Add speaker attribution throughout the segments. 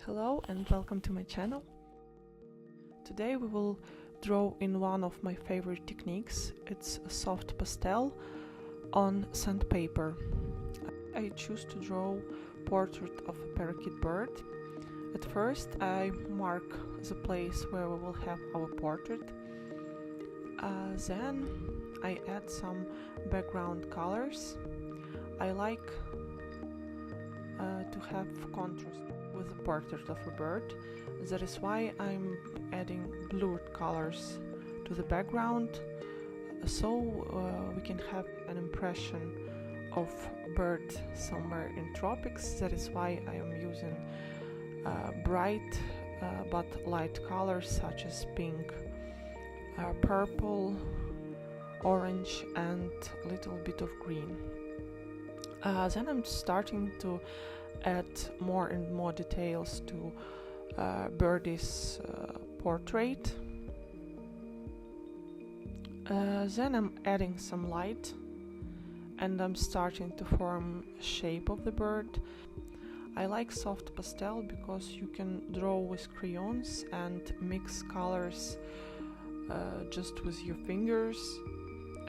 Speaker 1: Hello and welcome to my channel. Today we will draw in one of my favorite techniques. It's a soft pastel on sandpaper. I choose to draw portrait of a parakeet bird. At first I mark the place where we will have our portrait. Then I add some background colors. I like to have contrast with the portrait of a bird. That is why I'm adding blurred colors to the background, so we can have an impression of bird somewhere in tropics. That is why I am using bright but light colors such as pink, purple, orange and a little bit of green. Then I'm starting to add more and more details to birdie's portrait. Then I'm adding some light and I'm starting to form shape of the bird. I like soft pastel because you can draw with crayons and mix colors just with your fingers,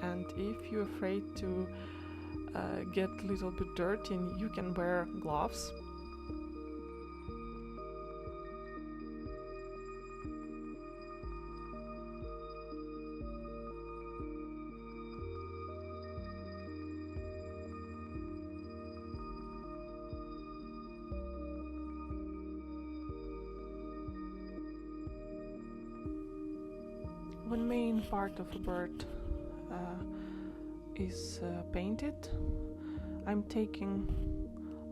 Speaker 1: and if you're afraid to get a little bit dirty, you can wear gloves. When main part of a bird is painted, I'm taking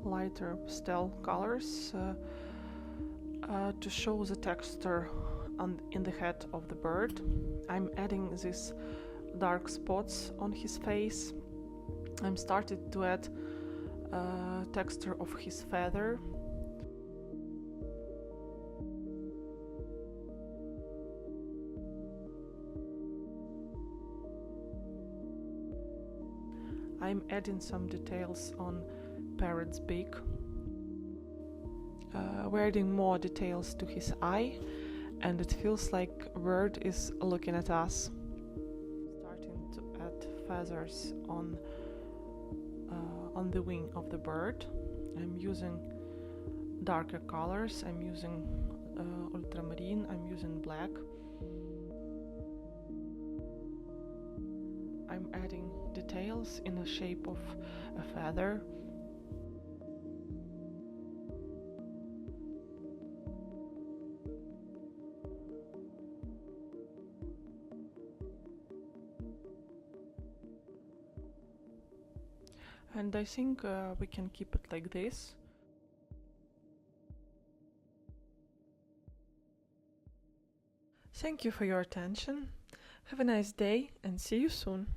Speaker 1: lighter pastel colors to show the texture in the head of the bird. I'm adding these dark spots on his face. I'm started to add texture of his feather. I'm adding some details on Parrot's beak. We're adding more details to his eye, and it feels like a bird is looking at us. Starting to add feathers on the wing of the bird. I'm using darker colors. I'm using ultramarine. I'm using black. I'm adding details in the shape of a feather. And I think we can keep it like this. Thank you for your attention. Have a nice day and see you soon.